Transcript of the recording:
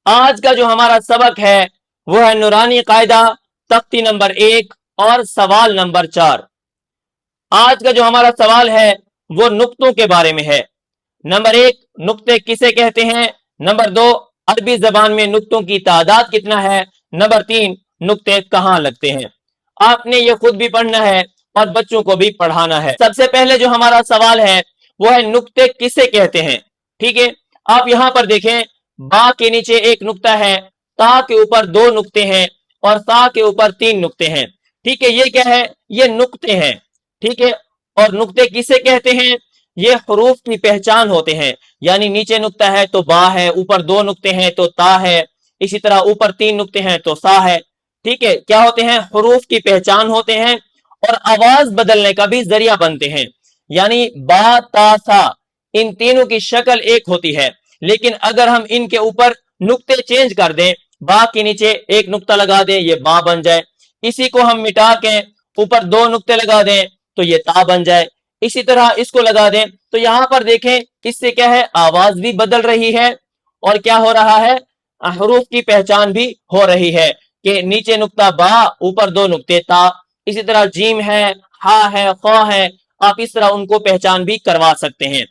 آج کا جو ہمارا سبق ہے وہ ہے نورانی قاعدہ تختی نمبر 1 اور سوال نمبر 4۔ آج کا جو ہمارا سوال ہے وہ نقطوں کے بارے میں ہے۔ نمبر 1، نقطے کسے کہتے ہیں؟ نمبر 2، عربی زبان میں نقطوں کی تعداد کتنا ہے؟ نمبر 3، نقطے کہاں لگتے ہیں؟ آپ نے یہ خود بھی پڑھنا ہے اور بچوں کو بھی پڑھانا ہے۔ سب سے پہلے جو ہمارا سوال ہے وہ ہے نقطے کسے کہتے ہیں؟ ٹھیک ہے، آپ یہاں پر دیکھیں، با کے نیچے ایک نقطہ ہے، تا کے اوپر 2 نقطے ہیں اور تا کے اوپر 3 نقطے ہیں۔ ٹھیک ہے، یہ کیا ہے؟ یہ نقطے ہیں۔ ٹھیک ہے، اور نقطے کسے کہتے ہیں؟ یہ حروف کی پہچان ہوتے ہیں، یعنی نیچے نقطہ ہے تو با ہے، اوپر 2 نقطے ہیں تو تا ہے، اسی طرح اوپر 3 نقطے ہیں تو سا ہے۔ ٹھیک ہے، کیا ہوتے ہیں؟ حروف کی پہچان ہوتے ہیں اور آواز بدلنے کا بھی ذریعہ بنتے ہیں، یعنی با تا سا ان تینوں کی شکل ایک ہوتی ہے، لیکن اگر ہم ان کے اوپر نقطے چینج کر دیں، با کے نیچے ایک نقطہ لگا دیں یہ با بن جائے، اسی کو ہم مٹا کے اوپر 2 نقطے لگا دیں تو یہ تا بن جائے، اسی طرح اس کو لگا دیں تو یہاں پر دیکھیں اس سے کیا ہے؟ آواز بھی بدل رہی ہے اور کیا ہو رہا ہے؟ حروف کی پہچان بھی ہو رہی ہے کہ نیچے نقطہ با، اوپر 2 نقطے تا۔ اسی طرح جیم ہے، ہا ہے، خا ہے، آپ اس طرح ان کو پہچان بھی کروا سکتے ہیں۔